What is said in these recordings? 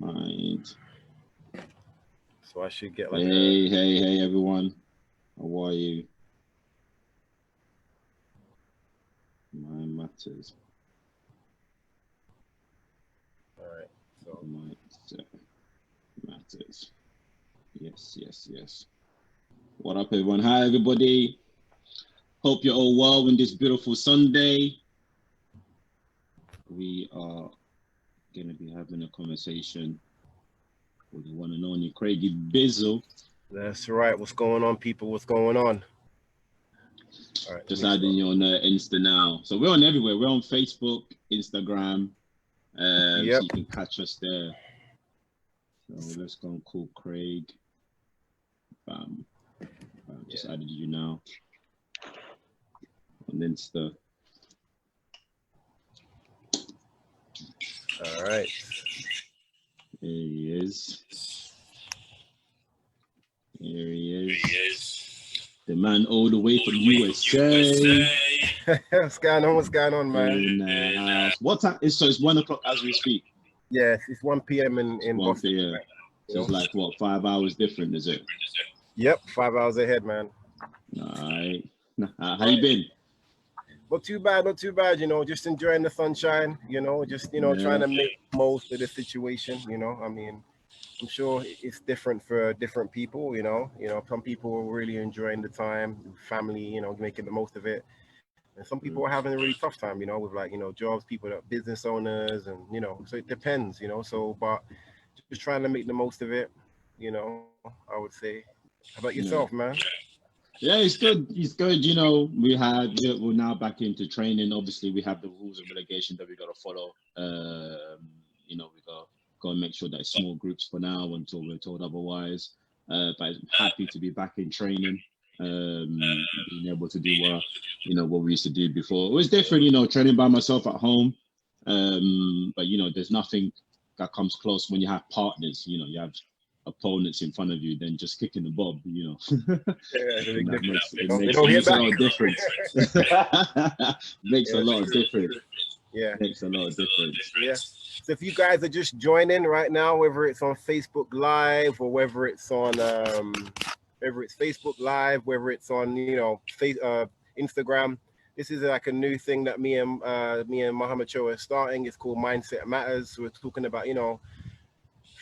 Right. So I should get like hey everyone. How are you? My matters. All right. So Matters. Yes. What up, everyone? Hi, everybody. Hope you're all well on this beautiful Sunday. We are going to be having a conversation with the one and only Craigie Bizzle. That's right. What's going on, people? What's going on? All right, just adding you on Insta now. So we're on everywhere. We're on Facebook, Instagram. So you can catch us there. So let's go and call Craig. Bam. Just added you now on Insta. All right. Here he is. Here he is. The man all the way from USA. What's going on, man? In the house. What time? So it's 1 o'clock as we speak. Yes, it's 1 p.m. in Boston. 1 p.m. So it's like what, 5 hours different, is it? Yep, 5 hours ahead, man. All right. How you been? Not too bad, you know, just enjoying the sunshine, you know, just, you know, trying to make most of the situation, you know. I mean, I'm sure it's different for different people, you know, some people are really enjoying the time, family, you know, making the most of it. And some people are having a really tough time, you know, with like, you know, jobs, people that are business owners and, you know, so it depends, you know, so, but just trying to make the most of it, you know, I would say. How about yourself, man? Yeah, it's good. It's good. You know, we're now back into training. Obviously, we have the rules and relegation that we got to follow. You know, we got to make sure that it's small groups for now until we're told otherwise. But I'm happy to be back in training. Being able to do what we used to do before. It was different, you know, training by myself at home. But you know, there's nothing that comes close when you have partners. You know, you have opponents in front of you, then just kicking the bob, you know. It makes a lot of difference. Makes a lot of difference. Yeah. Makes a lot of difference. Yeah. So if you guys are just joining right now, whether it's on Facebook Live or whether it's on Facebook Live, whether it's on, you know, Instagram, this is like a new thing that me and Mahama Cho are starting. It's called Mindset Matters. We're talking about, you know,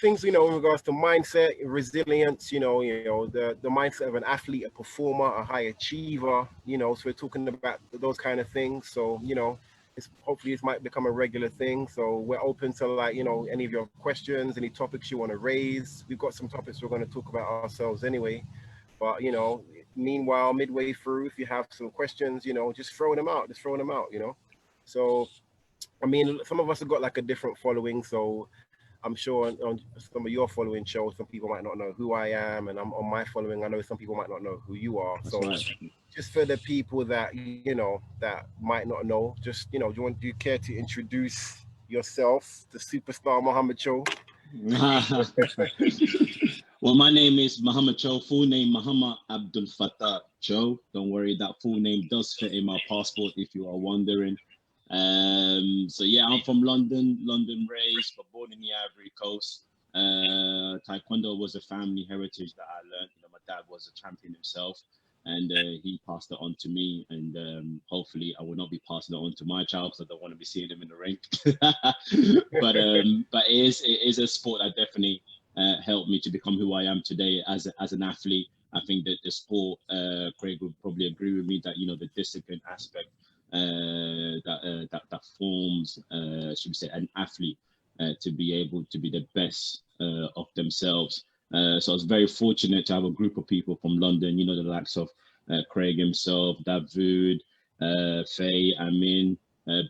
things, you know, in regards to mindset, resilience, you know, the mindset of an athlete, a performer, a high achiever, you know, so we're talking about those kind of things. So, you know, hopefully this might become a regular thing. So we're open to, like, you know, any of your questions, any topics you want to raise. We've got some topics we're going to talk about ourselves anyway. But, you know, meanwhile, midway through, if you have some questions, you know, just throwing them out, you know. So, I mean, some of us have got like a different following. So I'm sure on some of your following shows, some people might not know who I am, and I'm on my following. I know some people might not know who you are. That's so right. Just for the people that, you know, that might not know, just, you know, do you care to introduce yourself, the superstar Mahama Cho? Well, my name is Mahama Cho, full name Mahama Abdul Fattah Cho. Don't worry, that full name does fit in my passport if you are wondering. So yeah, I'm from London raised, but born in the Ivory Coast. Taekwondo was a family heritage that I learned. You know, my dad was a champion himself, and he passed it on to me. And hopefully, I will not be passing it on to my child because I don't want to be seeing him in the ring. but it is a sport that definitely helped me to become who I am today as an athlete. I think that the sport, Craig would probably agree with me that, you know, the discipline aspect that forms, should we say, an athlete to be able to be the best of themselves. So I was very fortunate to have a group of people from London, you know, the likes of Craig himself, David, Faye, Amin,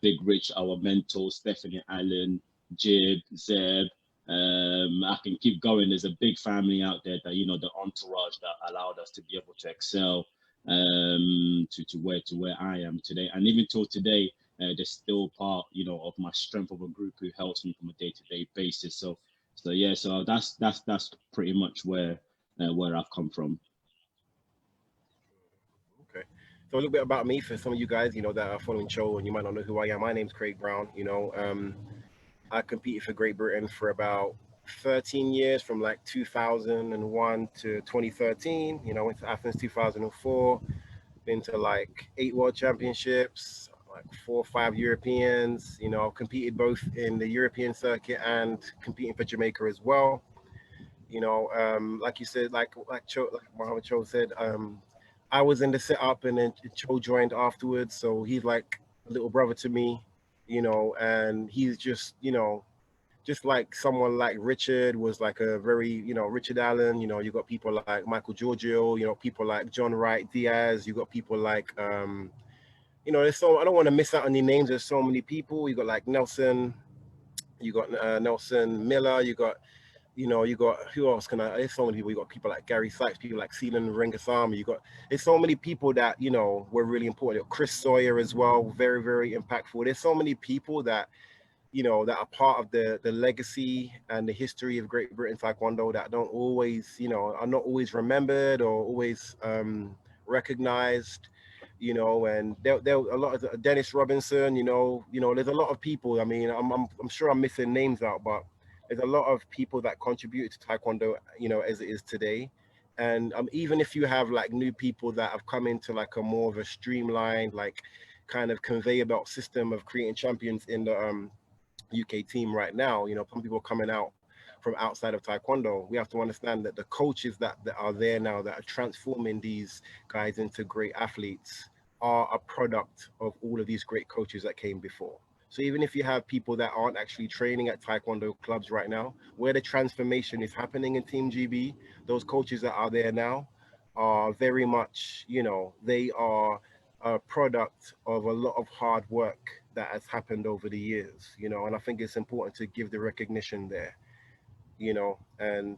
Big Rich, our mentor, Stephanie Allen, Jib, Zeb. I can keep going. There's a big family out there that, you know, the entourage that allowed us to be able to excel to where I am today, and even till today, they're still part, you know, of my strength of a group who helps me from a day-to-day basis. So yeah, so that's pretty much where I've come from. Okay. So a little bit about me for some of you guys, you know, that are following Cho and you might not know who I am. My name's Craig Brown. You know, I competed for Great Britain for about 13 years, from like 2001 to 2013. You know, went to Athens 2004. Been to like 8 world championships, like 4 or 5 Europeans. You know, competed both in the European circuit and competing for Jamaica as well. You know, like you said, like Mohammed Cho said, I was in the setup, and then Cho joined afterwards. So he's like a little brother to me, you know, and he's just, you know, just like someone like Richard was like a very, you know, Richard Allen, you know, you got people like Michael Giorgio, you know, people like John Wright Diaz, you got people like, you know, there's so, I don't want to miss out on any names. There's so many people. You got like Nelson, you got Nelson Miller, you got, you know, you got, who else can I? There's so many people. You got people like Gary Sykes, people like Seelan Rangasamy. You got, there's so many people that, you know, were really important. Chris Sawyer as well, very, very impactful. There's so many people that, you know, that are part of the legacy and the history of Great Britain Taekwondo that don't always, you know, are not always remembered or always recognized. You know, and there a lot of Dennis Robinson. You know, there's a lot of people. I mean, I'm sure I'm missing names out, but there's a lot of people that contribute to Taekwondo, you know, as it is today. And even if you have like new people that have come into like a more of a streamlined, like kind of conveyor belt system of creating champions in the UK team right now, you know, some people coming out from outside of Taekwondo, we have to understand that the coaches that are there now that are transforming these guys into great athletes are a product of all of these great coaches that came before. So even if you have people that aren't actually training at Taekwondo clubs right now, where the transformation is happening in Team GB, those coaches that are there now are very much, you know, they are a product of a lot of hard work that has happened over the years, you know, and I think it's important to give the recognition there, you know. And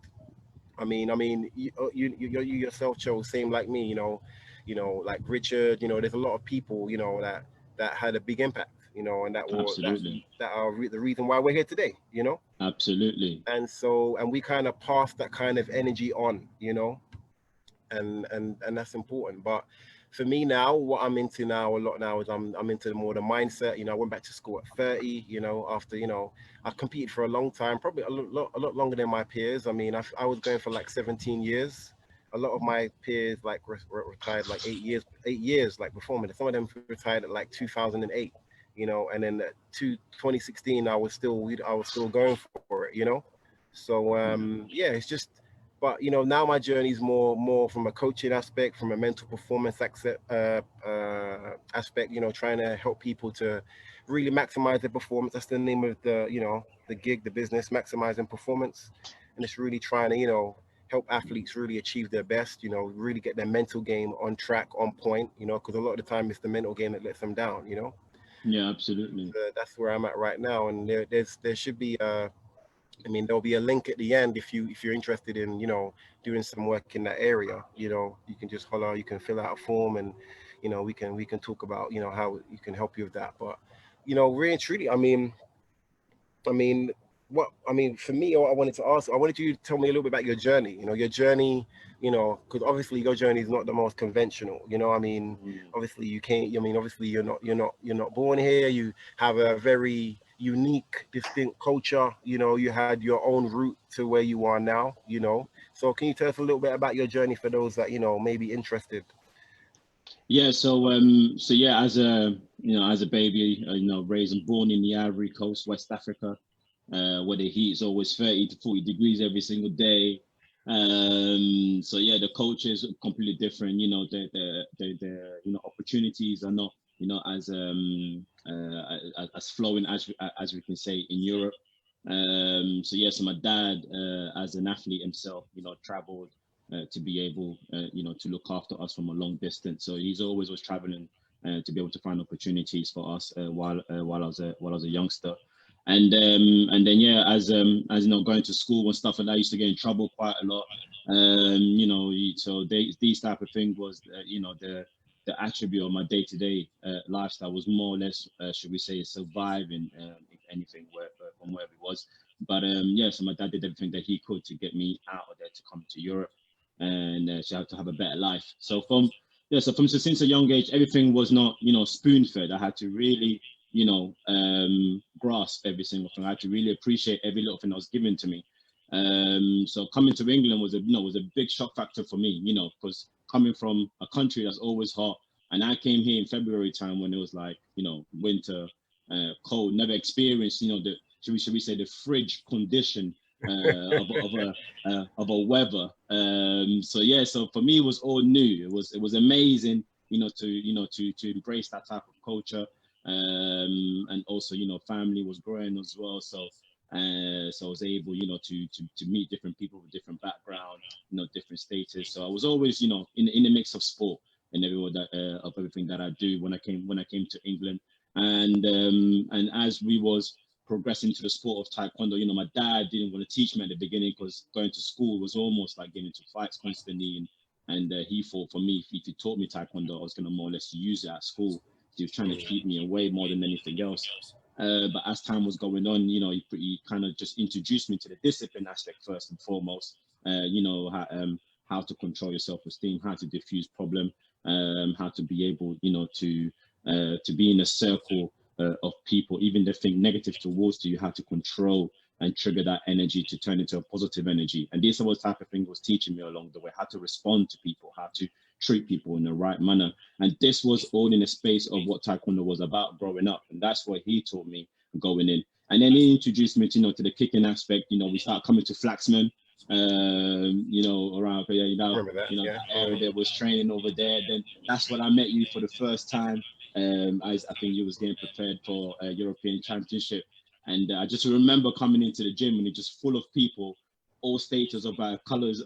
you yourself, Joe, same like me, you know, like Richard, you know, there's a lot of people, you know, that had a big impact, you know, and Absolutely. that are the reason why we're here today, you know. Absolutely. And so, and we kind of pass that kind of energy on, you know, and that's important. But for me now, what I'm into now a lot now is I'm into more the mindset. You know, I went back to school at 30. You know, after, you know, I competed for a long time, probably a lot longer than my peers. I mean, I was going for like 17 years. A lot of my peers like retired like 8 years like before me. Some of them retired at like 2008. You know, and then 2016, I was still going for it. You know, so Yeah. yeah, it's just, but you know, now my journey is more from a coaching aspect, from a mental performance aspect, you know, trying to help people to really maximize their performance. That's the name of the, you know, the gig, the business, maximizing performance. And it's really trying to, you know, help athletes really achieve their best, you know, really get their mental game on track, on point, you know, because a lot of the time it's the mental game that lets them down, you know. Yeah, absolutely. That's where I'm at right now. And there should be I mean, there'll be a link at the end if you're interested in, you know, doing some work in that area. You know, you can just holler, you can fill out a form, and you know, we can talk about, you know, how you can help you with that. But you know, really and truly, I mean, for me, I wanted to ask, I wanted you to tell me a little bit about your journey. You know, your journey. You know, because obviously your journey is not the most conventional. You know, I mean, Mm. obviously you can't. I mean, obviously you're not born here. You have a very unique, distinct culture. You know, you had your own route to where you are now. You know, so can you tell us a little bit about your journey for those that, you know, may be interested? Yeah, so yeah, as a, you know, as a baby, you know, raised and born in the Ivory Coast, West Africa, where the heat is always 30 to 40 degrees every single day. So yeah, the culture is completely different. You know, the you know, opportunities are not, you know, as flowing as we can say in Europe. So yeah, so my dad, as an athlete himself, you know, traveled to be able, you know, to look after us from a long distance. So he's always was traveling to be able to find opportunities for us while I was a youngster. And then yeah, as you know, going to school and stuff like that, I used to get in trouble quite a lot. You know, so these type of things was, you know, the attribute of my day-to-day lifestyle was more or less, should we say, surviving, if anything, from wherever it was. But yeah, so my dad did everything that he could to get me out of there to come to Europe and to have a better life. So from, yeah, so from, so since a young age, everything was not, you know, spoon fed. I had to really, you know, grasp every single thing. I had to really appreciate every little thing that was given to me. So coming to England was was a big shock factor for me, because coming from a country that's always hot, and I came here in February time when it was like, winter, cold, never experienced, the should we say the fridge condition of a weather. So yeah, so for me it was all new. It was amazing, to embrace that type of culture. And also, family was growing as well. So I was able, to meet different people with different background, different status. So I was always, in the mix of sport and of everything that I do when I came to England. And as we was progressing to the sport of Taekwondo, my dad didn't want to teach me at the beginning because going to school was almost like getting into fights constantly. And he thought for me, if he taught me Taekwondo, I was going to more or less use it at school. He was trying to keep me away more than anything else. But as time was going on, he kind of just introduced me to the discipline aspect first and foremost. How to control your self-esteem, how to diffuse problem, how to be able, to be in a circle of people, even if they think negative towards you, how to control and trigger that energy to turn into a positive energy. And this was the type of thing was teaching me along the way, how to respond to people, how to treat people in the right manner. And this was all in the space of what Taekwondo was about growing up. And that's what he taught me going in. And then he introduced me to the kicking aspect. We started coming to Flaxman, around here, that area that was training over there. Then that's when I met you for the first time. I think you was getting prepared for a European Championship. And I just remember coming into the gym and it's just full of people, all stages of colors,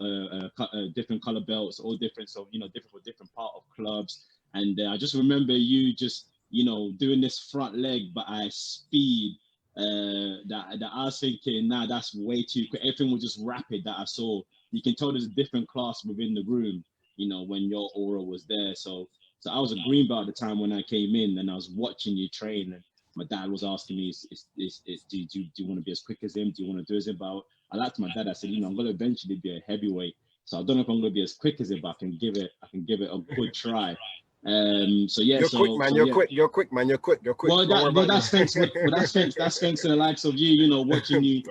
different color belts, all different, so different for different part of clubs. And I just remember you just doing this front leg, but at speed that I was thinking, nah, that's way too quick. Everything was just rapid that I saw. You can tell there's a different class within the room, when your aura was there. So I was a green belt at the time when I came in, and I was watching you train. And my dad was asking me, do you want to be as quick as him? Do you want to do as him? But I liked my dad. I said, I'm going to eventually be a heavyweight. So I don't know if I'm going to be as quick as him, but I can give it a good try. So yeah, you're quick, man. Well, that's thanks to the likes of you, watching you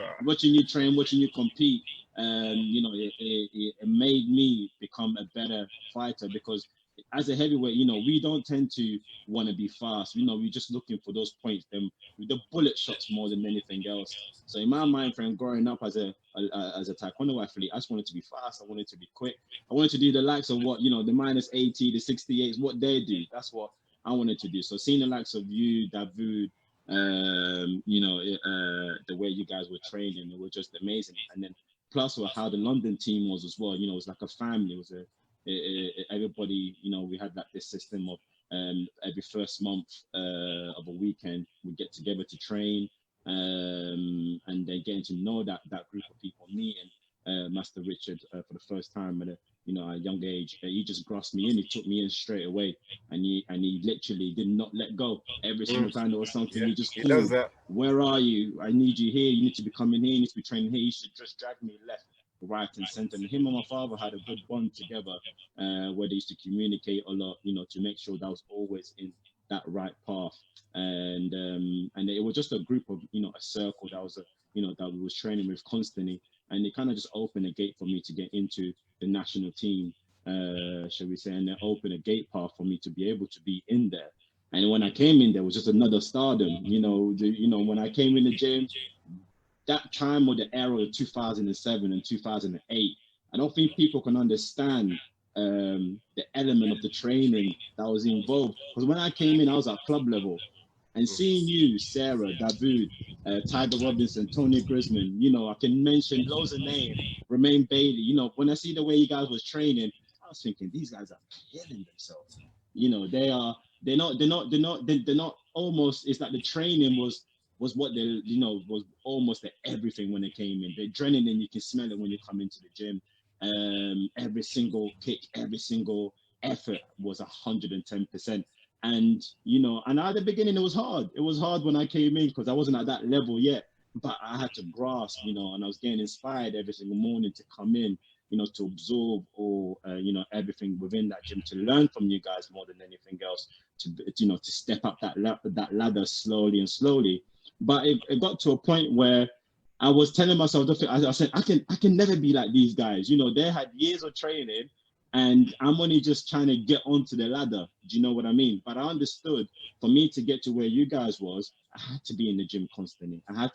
train, watching you compete. It made me become a better fighter, because as a heavyweight, we don't tend to want to be fast. We're just looking for those points, the bullet shots more than anything else. So in my mind frame, growing up as a Taekwondo athlete, I just wanted to be fast. I wanted to be quick. I wanted to do the likes of what, the -80, the 68s, what they do. That's what I wanted to do. So seeing the likes of you, David, the way you guys were training, it was just amazing. And then plus how the London team was as well, it was like a family. It was everybody, we had this system of every first month of a weekend, we get together to train, and then getting to know that group of people, meeting Master Richard for the first time at a young age. He just grasped me in, he took me in straight away, and he literally did not let go. Every single time there was something, he just called, where are you? I need you here, you need to be coming here, you need to be training here. He should just drag me left, right and center. And him and my father had a good bond together, where they used to communicate a lot, to make sure that I was always in that right path. And it was just a group of, a circle that was that we was training with constantly. And it kind of just opened a gate for me to get into the national team, shall we say, and it opened a gate path for me to be able to be in there. And when I came in, there was just another stardom. When I came in the gym, that time or the era of 2007 and 2008, I don't think people can understand the element of the training that was involved. Because when I came in, I was at club level. And seeing you, Sarah, David, Tiger Robinson, Tony Griezmann, I can mention loads of names, Romain Bailey. When I see the way you guys was training, I was thinking these guys are killing themselves. They're not almost. It's like the training was what they, was almost everything when they came in. The adrenaline, you can smell it when you come into the gym. Every single kick, every single effort was 110%. And and at the beginning it was hard. It was hard when I came in because I wasn't at that level yet. But I had to grasp, and I was getting inspired every single morning to come in, to absorb all, everything within that gym, to learn from you guys more than anything else, to step up that ladder slowly and slowly. But it got to a point where I was telling myself, I said, I can never be like these guys. You know, they had years of training, and I'm only just trying to get onto the ladder. Do you know what I mean? But I understood for me to get to where you guys was, I had to be in the gym constantly. I had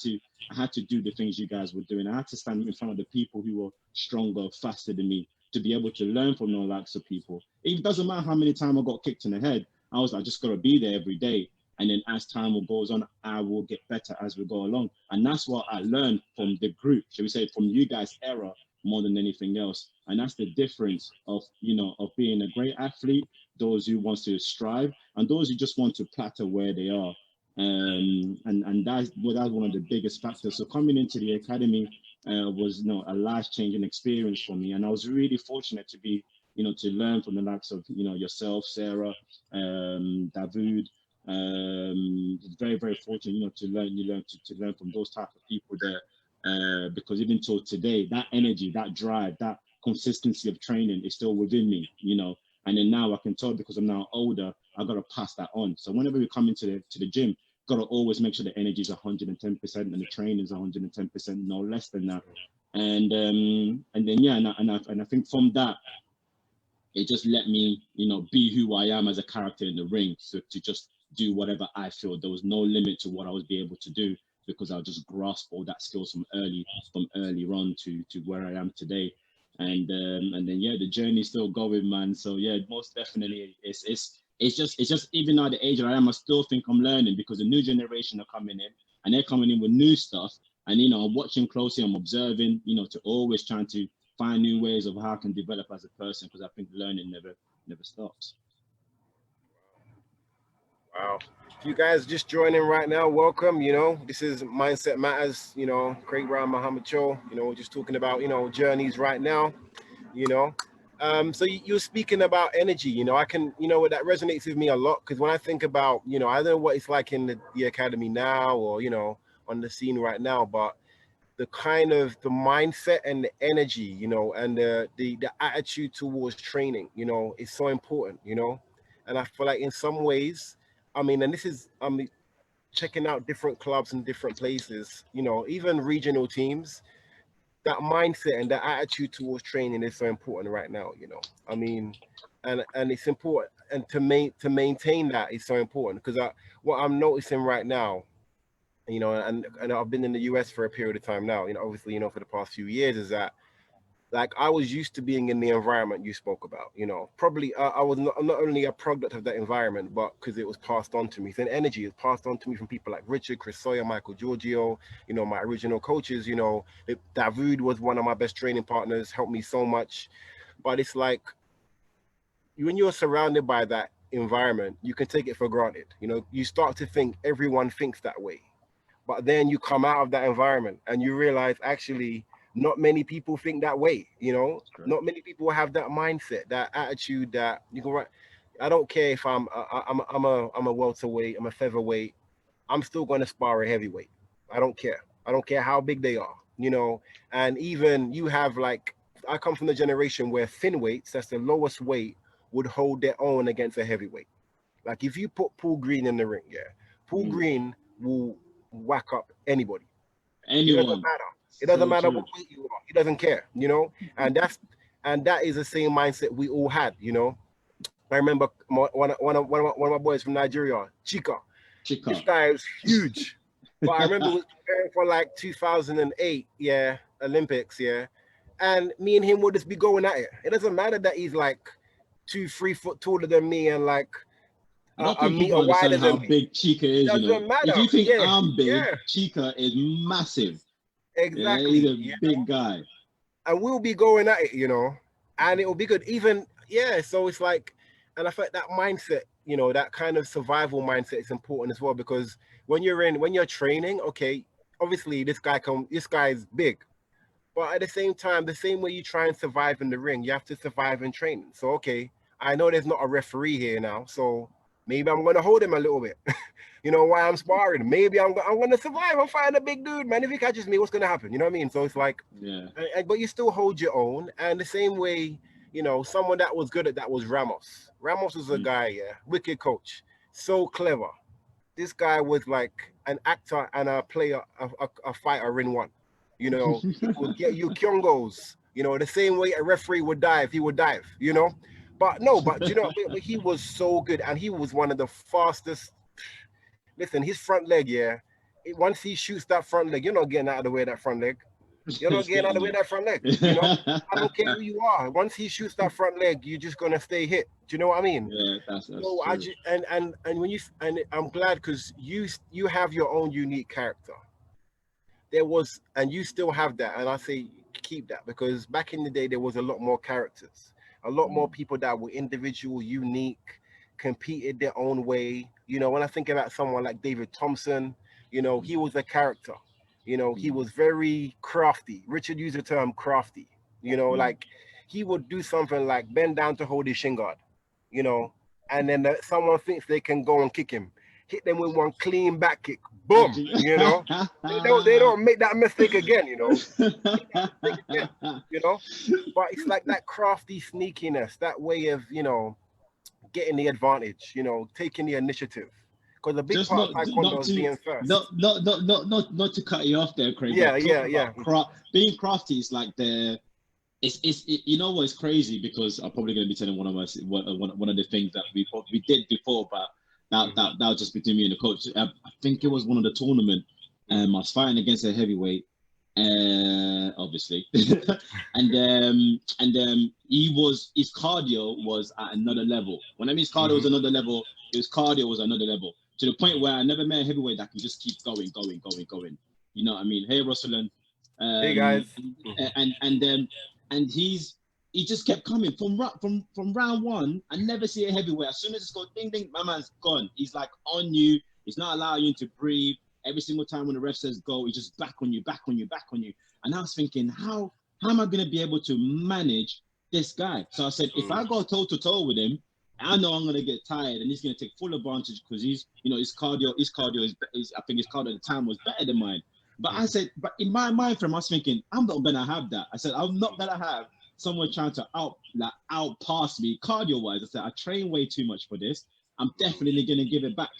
to do the things you guys were doing. I had to stand in front of the people who were stronger, faster than me to be able to learn from those likes of people. It doesn't matter how many times I got kicked in the head. I was like, just gotta be there every day. And then as time goes on, I will get better as we go along. And that's what I learned from the group, shall we say, from you guys' era more than anything else. And that's the difference of, you know, of being a great athlete, those who wants to strive, and those who just want to plateau where they are. And that's one of the biggest factors. So coming into the academy was, you know, a life-changing experience for me. And I was really fortunate to be, you know, to learn from the likes of, you know, yourself, Sarah, David, very, very fortunate, you know, to learn from those type of people there, because even till today, that energy, that drive, that consistency of training is still within me, you know. And then now I can tell, because I'm now older, I got to pass that on. So whenever we come into the gym, got to always make sure the energy is 110% and the training is 110%, no less than that. And then yeah, and I think from that, it just let me, you know, be who I am as a character in the ring. So to just do whatever I feel. There was no limit to what I would be able to do, because I just grasp all that skills from early on to where I am today. And then yeah, the journey's still going, man. So yeah, most definitely, it's just even at the age that I am, I still think I'm learning, because the new generation are coming in and they're coming in with new stuff. And you know, I'm watching closely, I'm observing, you know, to always trying to find new ways of how I can develop as a person, because I think learning never stops. Wow. If you guys just joining right now, welcome. You know, this is Mindset Matters, you know, Craig Brown, Mahama Cho. You know, we're just talking about, you know, journeys right now, you know. So you were speaking about energy, you know, I can, you know, that resonates with me a lot, because when I think about, you know, I don't know what it's like in the academy now, or, you know, on the scene right now, but the kind of the mindset and the energy, you know, and the attitude towards training, you know, is so important, you know. And I feel like in some ways, I mean, and this is checking out different clubs in different places, you know, even regional teams, that mindset and that attitude towards training is so important right now, you know. I mean, and it's important, and to maintain that is so important, because what I'm noticing right now, you know, and I've been in the US for a period of time now, you know, obviously, you know, for the past few years, is that like I was used to being in the environment you spoke about, you know, probably I was not only a product of that environment, but because it was passed on to me. So energy is passed on to me from people like Richard, Chris Sawyer, Michael Giorgio, you know, my original coaches, you know, David was one of my best training partners, helped me so much. But it's like when you're surrounded by that environment, you can take it for granted. You know, you start to think everyone thinks that way. But then you come out of that environment and you realize actually not many people think that way, you know. Not many people have that mindset, that attitude that you can write. I don't care if I'm a welterweight, I'm a featherweight, I'm still going to spar a heavyweight. I don't care. I don't care how big they are, you know. And even you have like, I come from the generation where thin weights, that's the lowest weight, would hold their own against a heavyweight. Like if you put Paul Green in the ring, yeah, Paul Green will whack up anybody. It doesn't Anyone. matter. It doesn't So matter true. what weight you are. He doesn't care, you know. And that is the same mindset we all had, you know. I remember one of my boys from Nigeria, Chika. This Chica. guy is huge. But I remember we was preparing for like 2008, yeah, Olympics, yeah. And me and him would just be going at it. It doesn't matter that he's like 2, 3 foot taller than me and like I don't a think meter people wider understand than how me. big Chica is, you know. Doesn't If matter. you think Yeah, I'm big, yeah, Chica is massive. Yeah, he's exactly. a Yeah. big guy. And we'll be going at it, you know, and it'll be good. Even yeah, so it's like, and I think that mindset, you know, that kind of survival mindset is important as well, because when you're training, okay, obviously this guy is big, but at the same time, the same way you try and survive in the ring, you have to survive in training. So okay, I know there's not a referee here now, so maybe I'm gonna hold him a little bit. You know, why I'm sparring. Maybe I'm gonna survive. I'm fighting a big dude, man. If he catches me, what's gonna happen? You know what I mean? So it's like, Yeah. but you still hold your own. And the same way, you know, someone that was good at that was Ramos. Ramos was a Mm. guy, yeah, wicked coach, so clever. This guy was like an actor and a player, a fighter in one. You know, he would get you kyongos. You know, the same way a referee would dive, he would dive. You know, but no, but you know, but he was so good, and he was one of the fastest. Listen, his front leg, yeah. Once he shoots that front leg, you're not getting out of the way of that front leg. You're not getting out of the way of that front leg. You know, I don't care who you are. Once he shoots that front leg, you're just gonna stay hit. Do you know what I mean? Yeah, that's So I true. just and when you and I'm glad because you have your own unique character. There was and you still have that, and I say keep that because back in the day there was a lot more characters, a lot more Mm, people that were individual, unique, competed their own way. You know, when I think about someone like David Thompson, you know, he mm, was a character. You know, he mm, was very crafty. Richard used the term crafty. You know, mm. like he would do something like bend down to hold his shin guard, you know, and then someone thinks they can go and kick him, hit them with one clean back kick, boom, Actually, you know. They don't make that mistake again, you know. Make that mistake again, you know. But it's like that crafty sneakiness, that way of, you know, getting the advantage, you know, taking the initiative. Because a big just part of not taekwondo is to being first. not to cut you off there, Craig. Yeah, But yeah, talking about yeah. being crafty is like you know what's crazy because I'm probably going to be telling one of us one of the things that we did before, but that was just between me and the coach. I think it was one of the tournament. I was fighting against a heavyweight, obviously, and his cardio was at another level. When I mean his cardio was Mm-hmm. another level, his cardio was another level to the point where I never met a heavyweight that can just keep going. You know what I mean? Hey, Russell, Hey guys. um, and he just kept coming from round one. I never see a heavyweight. As soon as it's go ding ding, my man's gone. He's like on you. He's not allowing you to breathe. Every single time when the ref says go, he's just back on you, back on you, back on you. And I was thinking, how am I gonna be able to manage this guy? So I said, if I go toe to toe with him, I know I'm gonna get tired, and he's gonna take full advantage because his cardio is I think his cardio at the time was better than mine. But I said, but in my mind frame, I was thinking, I'm not gonna have that. I said, I'm not gonna have someone trying to outpass me cardio wise. I said, I train way too much for this. I'm definitely gonna give it back.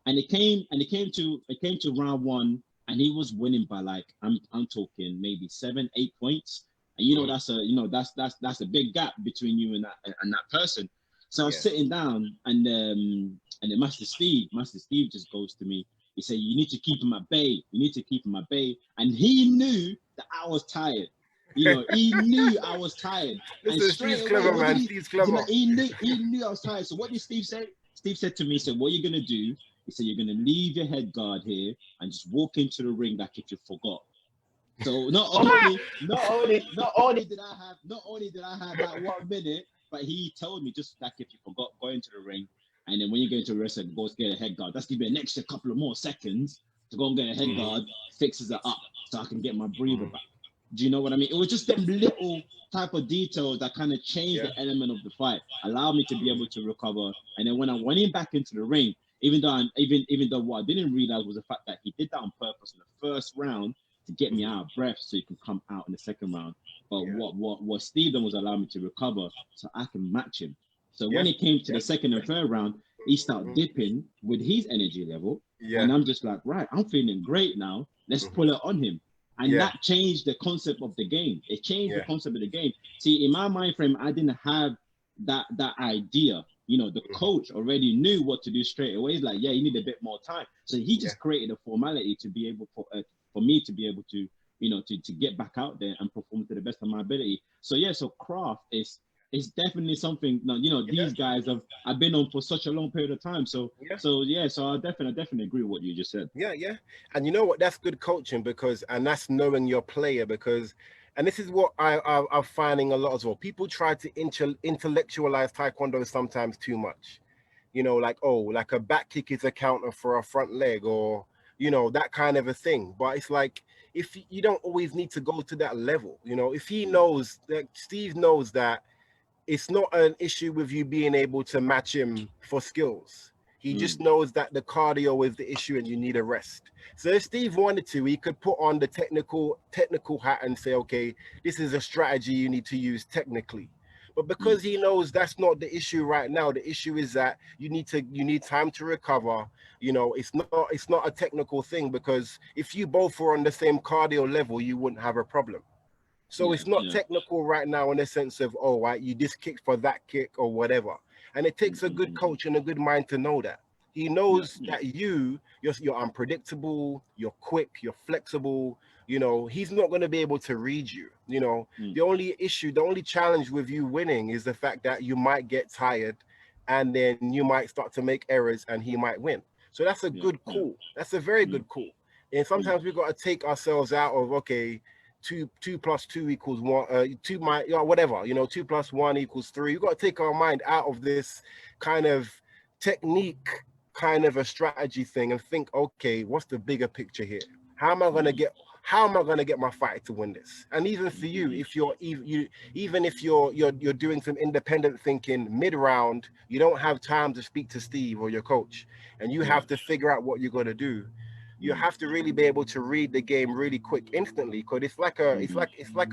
And it came to round one, and he was winning by like I'm talking maybe 7, 8 points. And that's a big gap between you and that person. So I was Yeah. sitting down, and then Master Steve just goes to me. He said, "You need to keep him at bay. You need to keep him at bay." And he knew that I was tired. He knew I was tired. And Listen, straight Steve's away, clever, what did man. he? Steve's You know, clever. he knew I was tired. So what did Steve say? Steve said to me, he said, "What are you gonna do?" He said, "You're gonna leave your head guard here and just walk into the ring like if you forgot." So not only did I have that 1 minute, but he told me just like if you forgot, go into the ring, and then when you get into the wrestling, go get a head guard. That's give me an extra couple of more seconds to go and get a head Mm-hmm. guard, fixes it up so I can get my breather Mm-hmm. back. Do you know what I mean? It was just them little type of details that kind of changed Yeah. the element of the fight, allowed me to be able to recover. And then when I went in back into the ring, even though what I didn't realize was the fact that he did that on purpose in the first round to get me out of breath so he can come out in the second round. But Yeah. what Stephen was allowing me to recover so I can match him. So when Yeah. it came to Yeah. the second and third round, he started Mm-hmm. dipping with his energy level. Yeah. And I'm just like, right, I'm feeling great now. Let's Mm-hmm. pull it on him. And Yeah. that changed the concept of the game. It changed the Yeah. concept of the game. See, in my mind frame, I didn't have that idea. The Mm-hmm. coach already knew what to do straight away. He's like, yeah, you need a bit more time. So he Yeah. just created a formality to be able for me to be able to to get back out there and perform to the best of my ability. So yeah, so craft is definitely something. Yeah. These guys have been on for such a long period of time. So Yeah. so yeah, so I definitely agree with what you just said. Yeah, yeah. And you know what? That's good coaching because, and that's knowing your player because, and this is what I'm finding a lot as well. People try to intellectualize Taekwondo sometimes too much. You know, like, oh, like a back kick is a counter for a front leg or, you know, that kind of a thing. But it's like, if you don't always need to go to that level, you know, if he knows that Steve knows that it's not an issue with you being able to match him for skills. He just Mm, knows that the cardio is the issue and you need a rest. So if Steve wanted to, he could put on the technical hat and say, okay, this is a strategy you need to use technically. But because he knows that's not the issue right now, the issue is that you need time to recover. You know, it's not a technical thing, because if you both were on the same cardio level, you wouldn't have a problem. So it's not technical right now in the sense of, oh, right, you just kicked for that kick or whatever. And it takes a good coach and a good mind to know that. He knows that you're unpredictable, you're quick, you're flexible. You know, he's not going to be able to read you. You know, the only challenge with you winning is the fact that you might get tired, and then you might start to make errors and he might win. So that's a good call. That's a very good call. And sometimes we've got to take ourselves out of, okay, two plus two equals one, whatever, you know, 2 + 1 = 3. You've got to take our mind out of this kind of technique, kind of a strategy thing, and think, okay, what's the bigger picture here? How am I going to get my fight to win this? And even for you, if even if you're doing some independent thinking mid-round, you don't have time to speak to Steve or your coach, and you have to figure out what you're going to do. You have to really be able to read the game really quick, instantly, because it's like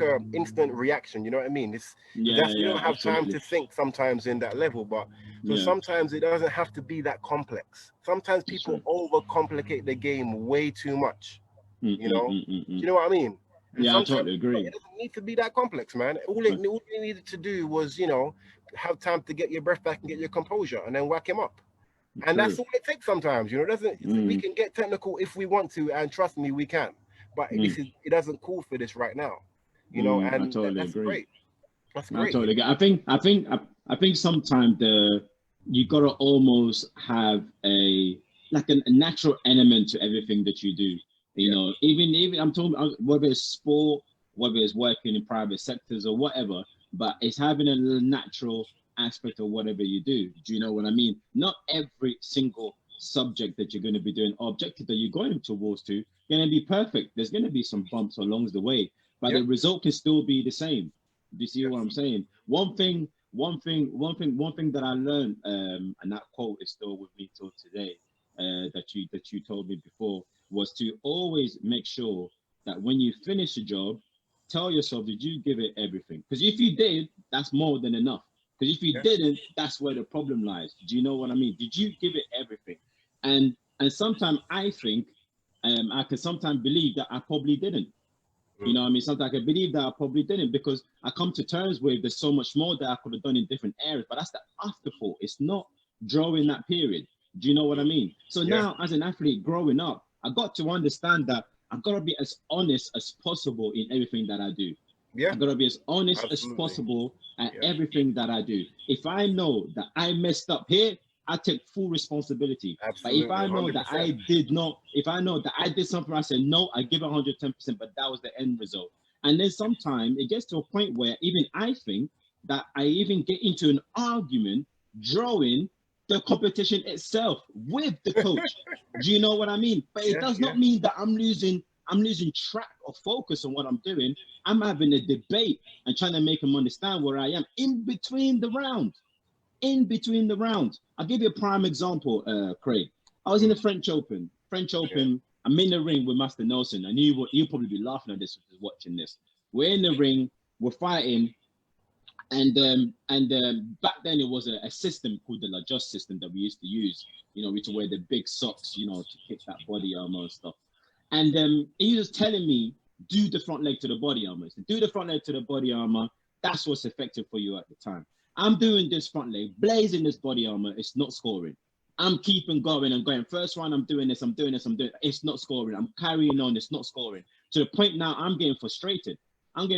a instant reaction. You know what I mean? You don't have time to think sometimes in that level, but so sometimes it doesn't have to be that complex. Sometimes people overcomplicate the game way too much. You know, do you know what I mean? And I totally agree. It doesn't need to be that complex, man. All it needed to do was, you know, have time to get your breath back and get your composure, and then whack him up. And that's all it takes sometimes, you know. We can get technical if we want to, and trust me, we can. But it doesn't call for this right now, you know. And I totally that's agree. great. That's great. I totally agree. I think sometimes you gotta almost have a natural element to everything that you do. You know, even I'm talking whether it's sport, whether it's working in private sectors or whatever, but it's having a natural aspect of whatever you do. Do you know what I mean? Not every single subject that you're going to be doing, or objective that you're going towards to, going to be perfect. There's going to be some bumps along the way, but the result can still be the same. Do you see what I'm saying? One thing that I learned, and that quote is still with me till today, that you told me before, was to always make sure that when you finish a job, tell yourself, did you give it everything? Because if you did, that's more than enough. Because if you didn't, that's where the problem lies. Do you know what I mean? Did you give it everything? And sometimes I think, I can sometimes believe that I probably didn't. You know what I mean? Sometimes I can believe that I probably didn't, because I come to terms with there's so much more that I could have done in different areas. But that's the afterthought. It's not during that period. Do you know what I mean? So now, as an athlete growing up, I got to understand that I've got to be as honest as possible in everything that I do. I've got to be as honest as possible at everything that I do. If I know that I messed up here, I take full responsibility. But if I know 100%. That I did not, if I know that I did something, I said, no, I give 110%, but that was the end result. And then sometimes it gets to a point where even I think that I even get into an argument drawing the competition itself with the coach. Do you know what I mean? But it does not mean that I'm losing track of focus on what I'm doing. I'm having a debate and trying to make them understand where I am in between the rounds. I'll give you a prime example, Craig. I was in the French Open. I'm in the ring with Master Nelson, and you'll probably be laughing at this if you're watching this. We're in the ring, we're fighting, and back then it was a system called the Adjust system that we used to use. You know, we used to wear the big socks, you know, to kick that body armor and stuff. And he was telling me, do the front leg to the body armor. So do the front leg to the body armor. That's what's effective for you at the time. I'm doing this front leg, blazing this body armor. It's not scoring. I'm keeping going and going. First round, I'm doing this. It's not scoring. I'm carrying on. It's not scoring. To the point now, I'm getting frustrated. And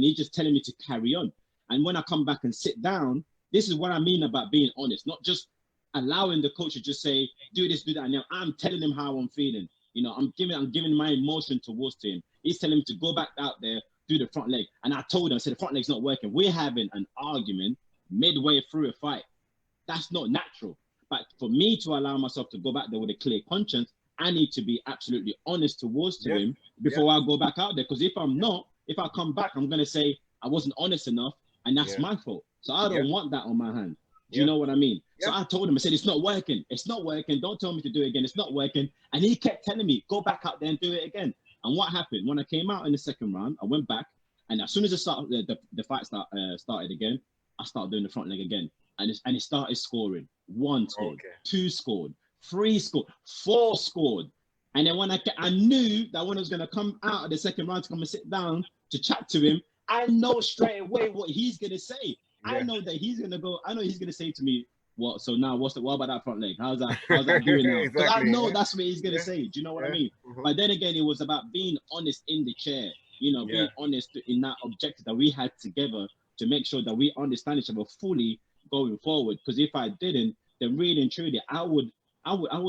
he's just telling me to carry on. And when I come back and sit down, this is what I mean about being honest, not just allowing the coach to just say, do this, do that. And now I'm telling him how I'm feeling. You know, I'm giving my emotion towards him. He's telling me to go back out there, do the front leg. And I told him, I said, the front leg's not working. We're having an argument midway through a fight. That's not natural. But for me to allow myself to go back there with a clear conscience, I need to be absolutely honest towards him before I go back out there. Because if I'm not, if I come back, I'm going to say I wasn't honest enough, and that's my fault. So I don't want that on my hand. Do you know what I mean? So I told him, I said, it's not working. It's not working. Don't tell me to do it again. It's not working. And he kept telling me, go back out there and do it again. And what happened? When I came out in the second round, I went back. And as soon as the fight started again, I started doing the front leg again, and it started scoring. 1 scored, 2 scored, 3 scored, 4 scored. And then when I knew that when I was going to come out of the second round to come and sit down to chat to him, I know straight away what he's going to say. Yeah. I know that he's going to go, I know he's going to say to me, what? So now what about that front leg? How's that doing now? Because exactly, I know that's what he's going to say. Do you know what I mean? But then again, it was about being honest in the chair, being honest in that objective that we had together to make sure that we understand each other fully going forward. Because if I didn't, then really and truly, I would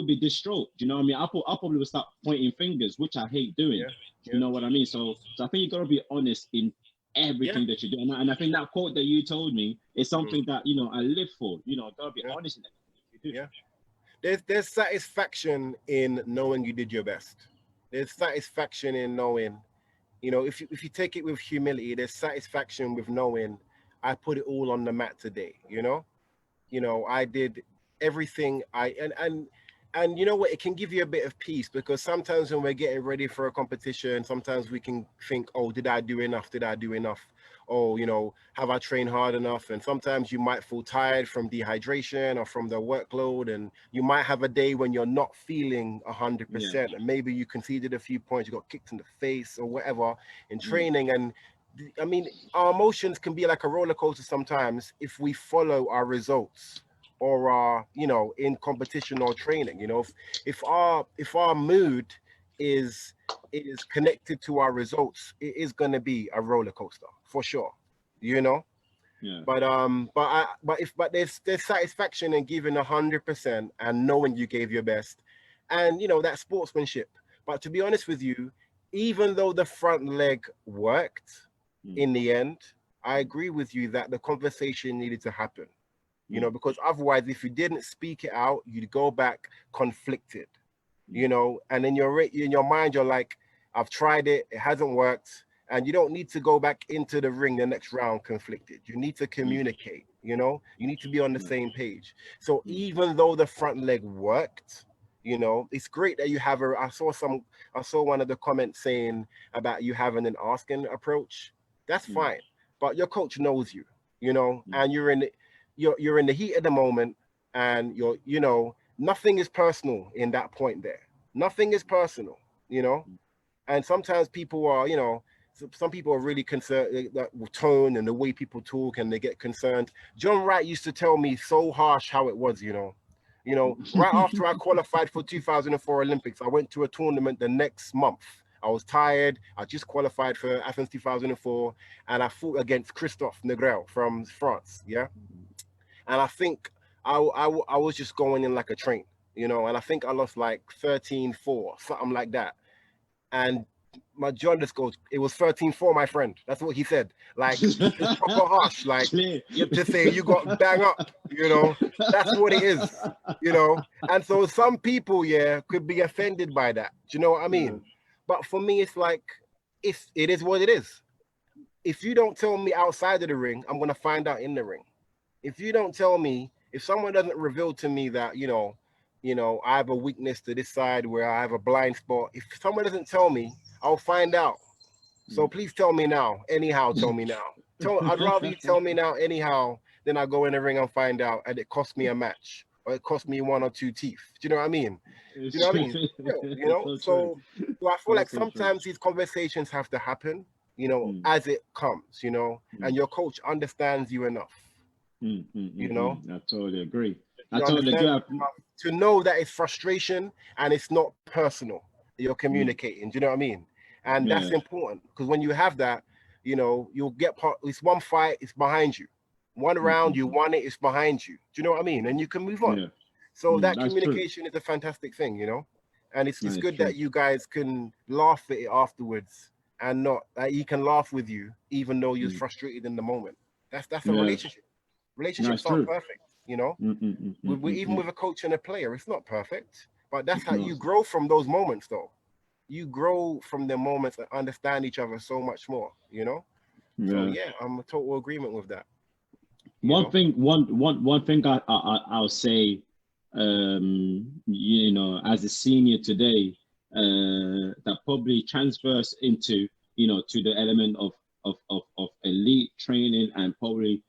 be distraught. Do you know what I mean? I probably would start pointing fingers, which I hate doing. You know what I mean? So I think you got to be honest in everything that you do. And I think that quote that you told me is something that, I live for. Got to be honest in everything you do. Yeah. There's satisfaction in knowing you did your best. There's satisfaction in knowing, if you take it with humility, there's satisfaction with knowing I put it all on the mat today, I did everything and you know what, it can give you a bit of peace, because sometimes when we're getting ready for a competition, sometimes we can think, oh, did I do enough? Oh, have I trained hard enough? And sometimes you might feel tired from dehydration or from the workload, and you might have a day when you're not feeling 100%, and maybe you conceded a few points, you got kicked in the face or whatever in training. And I mean, our emotions can be like a roller coaster sometimes if we follow our results or our, in competition or training. If our mood is connected to our results, it is going to be a roller coaster for sure. But there's satisfaction in giving 100% and knowing you gave your best, and that sportsmanship. But to be honest with you, even though the front leg worked in the end, I agree with you that the conversation needed to happen. Because otherwise, if you didn't speak it out, you'd go back conflicted, and in your mind, you're like, I've tried it, it hasn't worked. And you don't need to go back into the ring the next round conflicted. You need to communicate, you need to be on the same page. So even though the front leg worked, it's great that you have I saw one of the comments saying about you having an asking approach. That's fine. But your coach knows you, and you're in the heat of the moment, and nothing is personal in that point there. Nothing is personal, and sometimes people are, some people are really concerned that tone and the way people talk, and they get concerned. John Wright used to tell me so harsh how it was, right after I qualified for 2004 Olympics, I went to a tournament the next month. I was tired. I just qualified for Athens 2004, and I fought against Christophe Negrel from France. Yeah. And I think I was just going in like a train, and I think I lost like 13-4, something like that. And my John just goes, it was 13-4, my friend. That's what he said. Like, it's proper harsh. Like, you have to say you got bang up, That's what it is, And so some people, could be offended by that. Do you know what I mean? But for me, it's like, it is what it is. If you don't tell me outside of the ring, I'm going to find out in the ring. If you don't tell me, if someone doesn't reveal to me that, I have a weakness to this side where I have a blind spot, if someone doesn't tell me, I'll find out. So please tell me now. Anyhow, tell me now. I'd rather you tell me now anyhow than I go in the ring and find out and it costs me a match or it costs me 1 or 2 teeth. Do you know what I mean? Do you know what I mean? So I feel like sometimes these conversations have to happen, as it comes, and your coach understands you enough. I totally agree. To know that it's frustration and it's not personal. You're communicating. Do you know what I mean? And that's important, because when you have that, you'll get it's one fight, it's behind you. One round, you won it, it's behind you. Do you know what I mean? And you can move on. So that communication is a fantastic thing, And it's good that you guys can laugh at it afterwards, and not that he can laugh with you even though you're frustrated in the moment. That's a relationship. Relationships aren't perfect, even with a coach and a player, it's not perfect, but that's how you grow from those moments, though. You grow from the moments and understand each other so much more, So I'm in total agreement with that. One thing I'll say, as a senior today, that probably transfers into, to the element of elite training and probably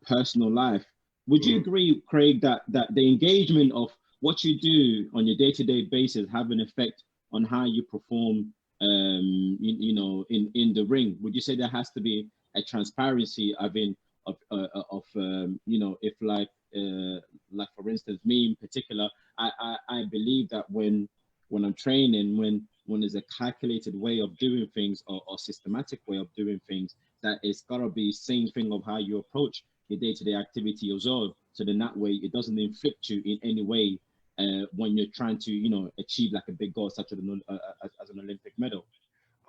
personal life. Would you agree, Craig, that the engagement of what you do on your day-to-day basis have an effect on how you perform, in the ring? Would you say there has to be a transparency if like for instance, me in particular, I believe that when I'm training, when there's a calculated way of doing things or systematic way of doing things, that it's gotta be same thing of how you approach your day-to-day activity as well. So then that way it doesn't inflict you in any way when you're trying to achieve like a big goal such as an Olympic medal.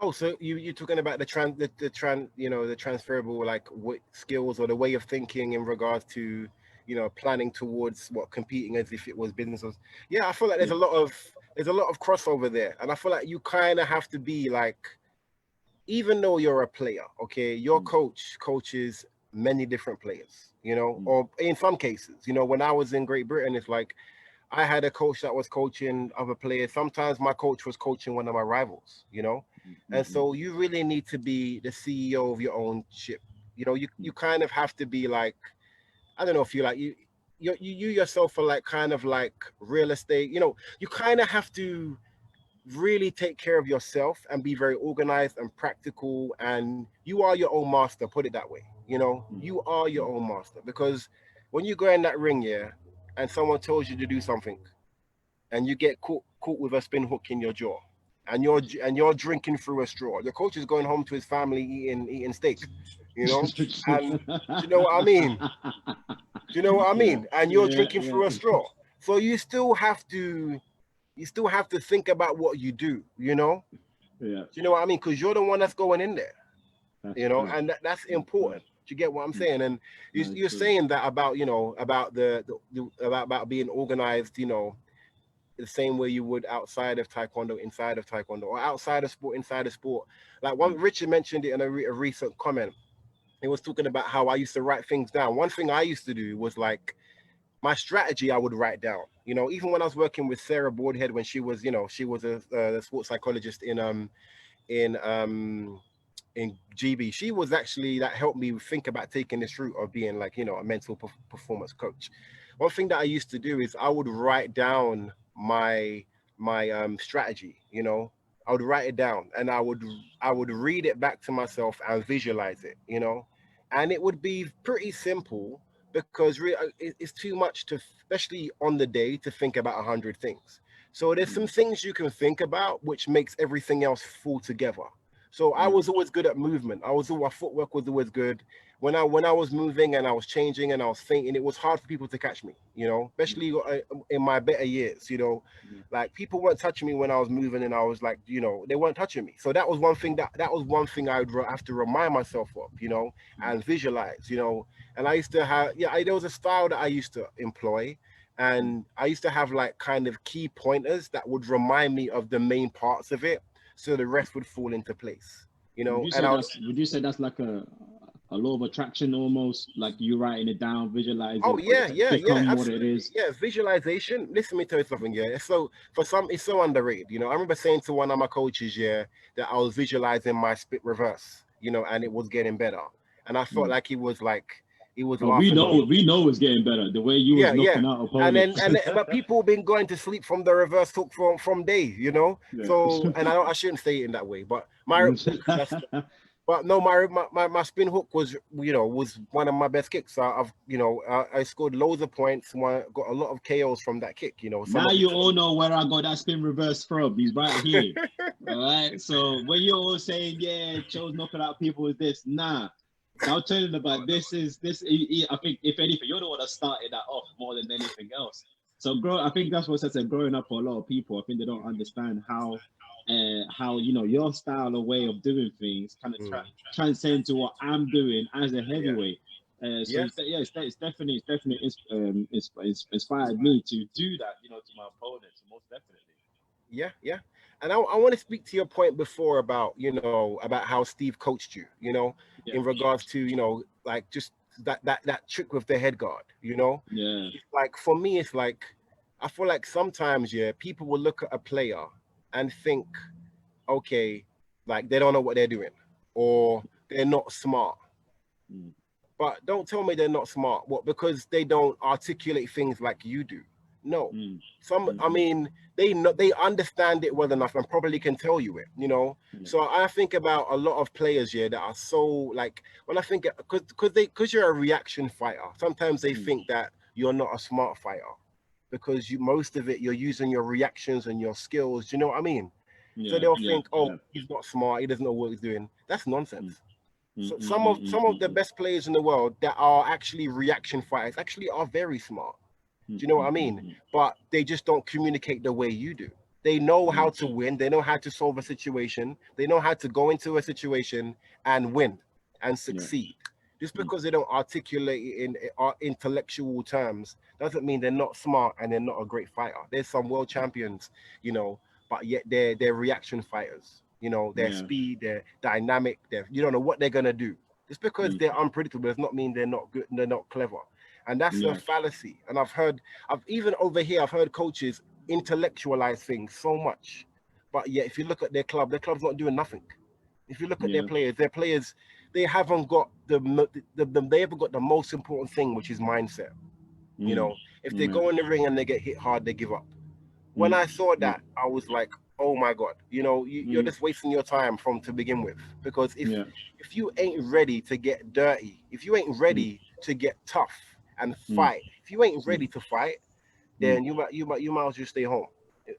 Oh, so you're talking about the transferable like what skills or the way of thinking in regards to planning towards what competing as if it was business. Yeah, I feel like Yeah. there's a lot of crossover there, and I feel like you kind of have to be like, even though you're a player, okay, your coach coaches many different players, or in some cases, when I was in Great Britain, it's like I had a coach that was coaching other players. Sometimes my coach was coaching one of my rivals, and so you really need to be the CEO of your own ship. You kind of have to be like, I don't know if you like you yourself are like kind of like real estate. You kind of have to really take care of yourself and be very organized and practical, and you are your own master, put it that way. You are your own master, because when you go in that ring, yeah, and someone tells you to do something and you get caught with a spin hook in your jaw, and you're drinking through a straw, your coach is going home to his family eating steak, and do you know what I mean? Do you know what I Yeah, mean? And you're yeah, drinking yeah, through a straw. So you still have to think about what you do, yeah. Do you know what I mean? Because you're the one that's going in there, That's true. and that's That's true. important. Do you get what I'm saying? And That's you're true. saying that about, about about being organized, the same way you would outside of Taekwondo, inside of Taekwondo, or outside of sport, inside of sport. Like one, Richard mentioned it in a recent comment. He was talking about how I used to write things down. One thing I used to do was like my strategy I would write down. Even when I was working with Sarah Broadhead, when she was a sports psychologist in um in GB, she was actually that helped me think about taking this route of being like a mental performance coach. One thing that I used to do is I would write down my strategy. I would write it down, and I would read it back to myself and visualize it. And it would be pretty simple, because it's too much to, especially on the day, to think about 100 things. So there's some things you can think about which makes everything else fall together. So I Yeah. was always good at movement. My footwork was always good. When I was moving and I was changing and I was fainting, it was hard for people to catch me. Especially in my better years. Like people weren't touching me when I was moving, and I was like, they weren't touching me. So that was one thing I would have to remind myself of, and visualize. And I used to have, there was a style that I used to employ, and I used to have like kind of key pointers that would remind me of the main parts of it, so the rest would fall into place. And Would you say that's like a law of attraction almost, like you writing it down, oh visualizing yeah, to yeah, yeah, become what it absolutely. is? Yeah, visualization. Listen, let me tell you something. Yeah, so for some, it's so underrated. I remember saying to one of my coaches, yeah, that I was visualizing my split reverse, and it was getting better, and I felt Mm. like he was But we laughing at know me. it's getting better. The way you was Yeah, yeah. knocking out But people been going to sleep from the reverse hook from day, Yeah. So, and I shouldn't say it in that way, but that's but no, my spin hook was one of my best kicks. So I scored loads of points. Got a lot of KOs from that kick. Some Now of it. you all know where I got that spin reverse from. He's right here. All right. So when you're all saying, yeah, Cho's knocking out people with this, nah. So I'm telling you about this. I think if anything, you're the one that started that off more than anything else. So I think that's what I said. Growing up for a lot of people, I think they don't understand how your style or way of doing things kind of transcend to what I'm doing as a Yeah, heavyweight. So yeah, it's definitely inspired me to do that, to my opponents, most definitely. yeah, yeah. And I want to speak to your point before about about how Steve coached you. Yeah, In regards to like just that trick with the head guard. yeah, It's like, for me, it's like I feel like sometimes, yeah, people will look at a player and think, okay, like they don't know what they're doing, or they're not smart. mm, But don't tell me they're not smart. What? Because they don't articulate things like you do. No. Mm. I mean, they know, they understand it well enough and probably can tell you it, you know. Yeah. So I think about a lot of players here that are so like, when I think, because you're a reaction fighter, sometimes they think that you're not a smart fighter because you, most of it, you're using your reactions and your skills. Do you know what I mean? So Yeah, they'll yeah, think, oh, yeah. he's not smart, he doesn't know what he's doing. That's Mm, nonsense. mm, So mm, mm, some of the mm, best players in the world that are actually reaction fighters actually are very smart. mm, Do you know what mm, I mm, mean? mm, But they just don't communicate the way you do. They know mm. how to win. They know how to solve a situation. They know how to go into a situation and win and Yeah. succeed. Just Mm, because they don't articulate it in intellectual terms doesn't mean they're not smart and they're not a great fighter. There's some world champions, you know, but yet they're reaction fighters. You know, their yeah. speed, their dynamic, their, you don't know what they're gonna do. Just because Mm, they're unpredictable does not mean they're not good, they're not clever. And that's a yeah. fallacy. And I've even over here, I've heard coaches intellectualize things so much. But yet, if you look at their club's not doing nothing. If you look at Yeah. their players, they haven't got they haven't got the most important thing, which is mindset. You Mm, know, if they amen. go in the ring and they get hit hard, they give up. When Mm, I saw mm, that, I was like, oh my God, you know, you're mm, just wasting your time from to begin with. Because yeah. if you ain't ready to get dirty, if you ain't Mm, ready to get tough and mm, fight, if you ain't mm, ready to fight, mm, then you might as well stay home.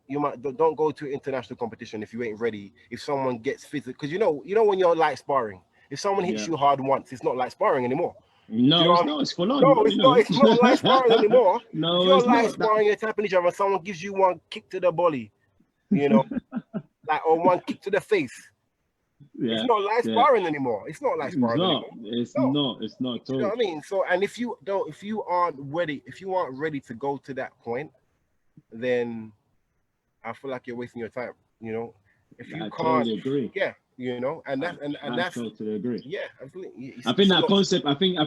You might don't go to international competition if you ain't ready. If someone gets physical, because you know when you're like sparring, if someone hits yeah. you hard once, it's not like sparring anymore. Do you No, know it's what I not. mean? It's full on. No, it's You not. know. It's not like sparring anymore. If No, you're it's like not. That. sparring, you're tapping each other. Someone gives you one kick to the body, you know, like or one kick to the face. It's Yeah. not like Yeah. sparring anymore. It's not like It's sparring not. anymore. It's No. not. It's not at Do you know all. what I mean? So, and if you aren't ready, if you aren't ready to go to that point, then I feel like you're wasting your time. You know, if you I can't, totally agree. yeah, you know, and I that's totally agree. yeah, absolutely. I You think see that lots of concept. I think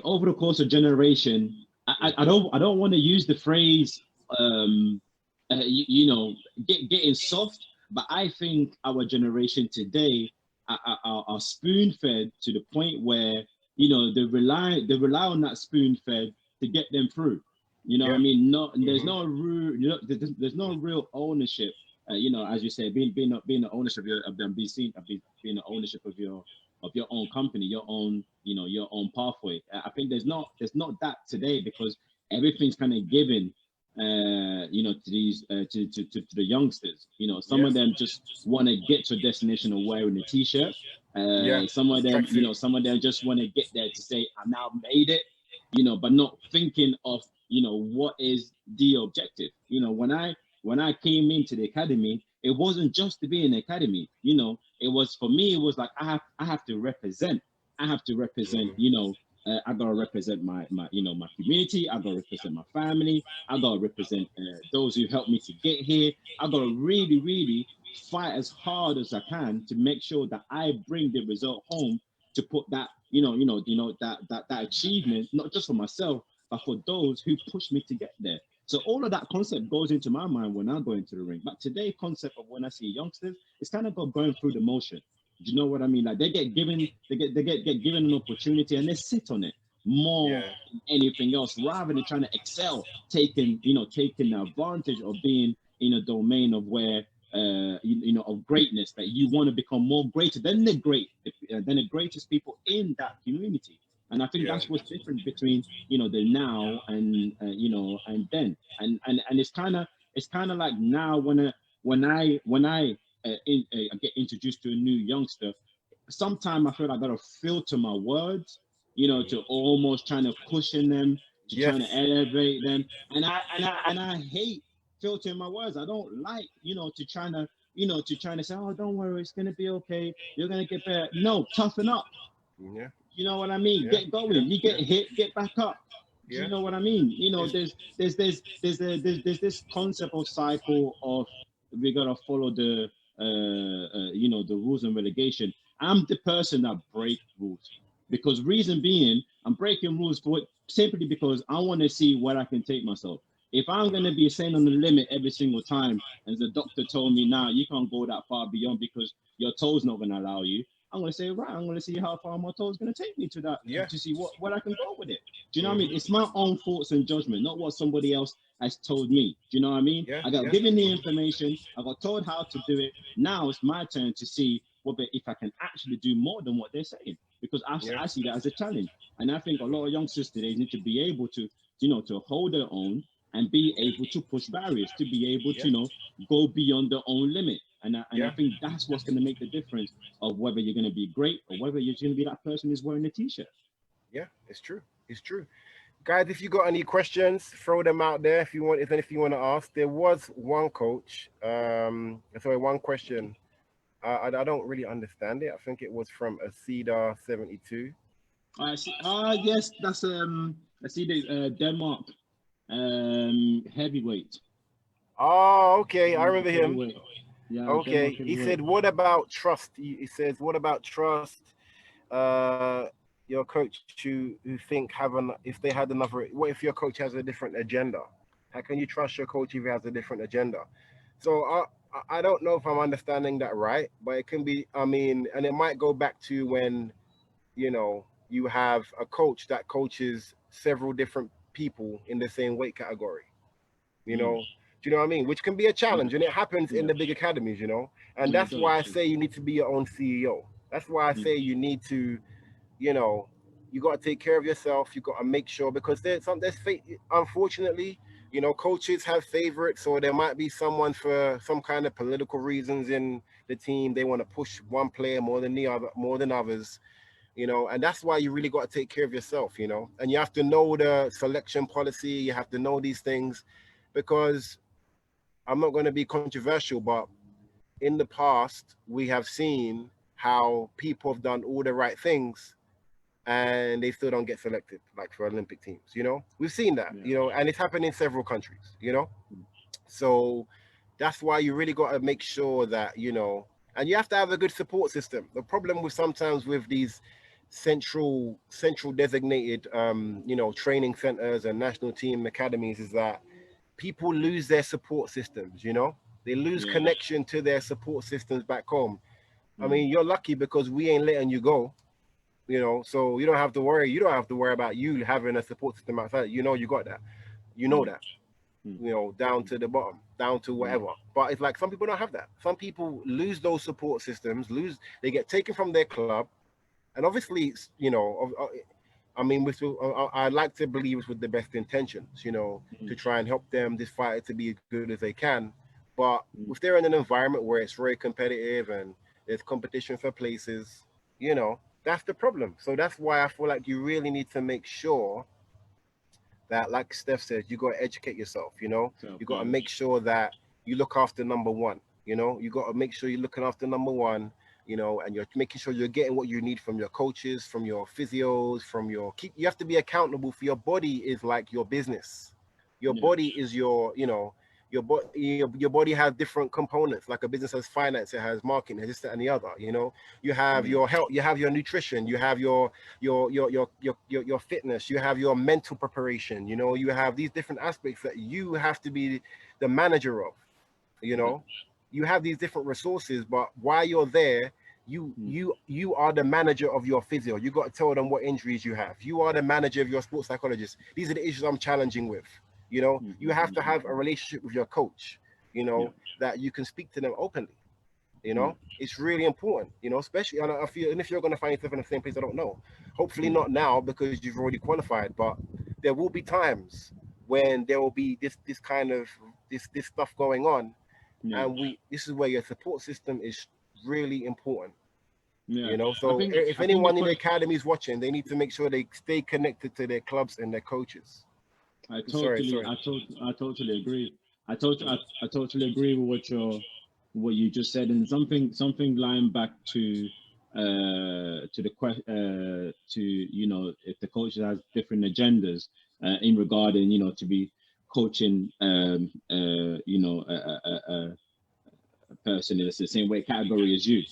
over the course of generation, I don't want to use the phrase, you know, getting soft, but I think our generation today are spoon fed to the point where you know they rely on that spoon fed to get them through. You know what I yeah, mean? No, there's hmm no real, you know, there's no real ownership. You know, as you say, being the ownership of them, being the ownership of your own company, your own, you know, your own pathway. I think there's not that today because everything's kind of given, you know, to these to the youngsters. You know, some yeah, of them just want to get to a destination of wearing a t-shirt. yeah, Some of them, you tracksuit, know, some of them just want to get there to say, I now made it, you know, but not thinking of, you know, what is the objective. You know, when I came into the academy, it wasn't just to be in the academy. You know, it was for me. It was like I have to represent. I have to represent. mm, You know, I gotta represent my you know my community. I gotta represent my family. I gotta represent those who helped me to get here. I gotta really fight as hard as I can to make sure that I bring the result home to put that that achievement not just for myself but for those who pushed me to get there. So all of that concept goes into my mind when I go into the ring. But today, concept of when I see youngsters, it's kind of got going through the motion. Do you know what I mean? Like get given an opportunity and they sit on it more yeah, than anything else, rather than trying to excel, taking advantage of being in a domain of where you know of greatness that you want to become more greater than than the greatest people in that community. And I think yeah, that's what's different between you know the now and you know and then and it's kind of like now when I get introduced to a new youngster, sometimes I feel like I gotta filter my words, you know, to almost trying to cushion them, to trying to yes, elevate them, and I hate filtering my words. I don't like, you know, to trying to say, oh, don't worry, it's gonna be okay, you're gonna get better. No, toughen up. yeah, You know what I mean? yeah, Get going. yeah, You yeah, get hit, get back up. Do you yeah. know what I mean? You know, It's there's this concept of cycle of we gotta follow the you know the rules and relegation. I'm the person that break rules because reason being I'm breaking rules for simply because I want to see where I can take myself. If I'm gonna be staying on the limit every single time, and the doctor told me now you can't go that far beyond because your toes not gonna allow you, I'm going to say, right, I'm going to see how far my toe is going to take me to that, to see what I can go with it. Do you know what I mean? It's my own thoughts and judgment, not what somebody else has told me. Do you know what I mean? I got given the information, I got told how to do it. Now it's my turn to see if I can actually do more than what they're saying, because I see that as a challenge. And I think a lot of youngsters today need to be able to, to hold their own and be able to push barriers, to be able to, go beyond their own limit. And I think that's what's going to make the difference of whether you're going to be great or whether you're going to be that person who's wearing a t-shirt. Yeah, it's true. It's true. Guys, if you got any questions, throw them out there. If anything you want to ask, there was one coach. One question. I don't really understand it. I think it was from Aceda 72. I see. Yes, that's I see the Denmark heavyweight. Oh, okay. I remember him. Heavyweight. Yeah. Okay. He said, "What about trust?" He says, "What about trust? Your coach who think if they had another, what if your coach has a different agenda? How can you trust your coach if he has a different agenda?" So I don't know if I'm understanding that right, but it can be. I mean, and it might go back to when, you have a coach that coaches several different people in the same weight category. Do you know what I mean? Which can be a challenge, and it happens in the big academies, And that's why I say you need to be your own CEO. That's why I say you need to, you got to take care of yourself. You got to make sure, because unfortunately, coaches have favorites, or there might be someone for some kind of political reasons in the team. They want to push one player more than others. And that's why you really got to take care of yourself, and you have to know the selection policy. You have to know these things, because I'm not going to be controversial, but in the past, we have seen how people have done all the right things and they still don't get selected, like for Olympic teams, We've seen that, and it's happened in several countries, So that's why you really got to make sure that, and you have to have a good support system. The problem with sometimes with these central designated, training centers and national team academies is that people lose their support systems, they lose connection to their support systems back home. I mean, you're lucky because we ain't letting you go, so you don't have to worry. You don't have to worry about you having a support system outside. You got that, that, down to the bottom, down to whatever. But it's like some people don't have that. Some people lose those support systems, they get taken from their club. And obviously, I mean, I like to believe it's with the best intentions, to try and help them, this fight to be as good as they can. But if they're in an environment where it's very competitive and there's competition for places, that's the problem. So that's why I feel like you really need to make sure that, like Steph says, you got to educate yourself, you got to make sure that you look after number one, you got to make sure you're looking after number one, and you're making sure you're getting what you need from your coaches, from your physios, you have to be accountable for your body is like your business. Your body is your body has different components. Like a business has finance, it has marketing, it has this, that, and the other. You have your health, you have your nutrition, you have your fitness, you have your mental preparation. You have these different aspects that you have to be the manager of. You have these different resources, but while you're there, you are the manager of your physio. You got to tell them what injuries you have. You are the manager of your sports psychologist. These are the issues I'm challenging with. You have to have a relationship with your coach, that you can speak to them openly. It's really important, especially, and if you're going to find yourself in the same place, I don't know. Hopefully not now, because you've already qualified, but there will be times when there will be this kind of this stuff going on. And this is where your support system is really important. So if anyone in the academy is watching, they need to make sure they stay connected to their clubs and their coaches. I totally agree. I totally agree with what you just said, and something lying back to the question to if the coach has different agendas in regarding to be coaching a person in the same weight category as you.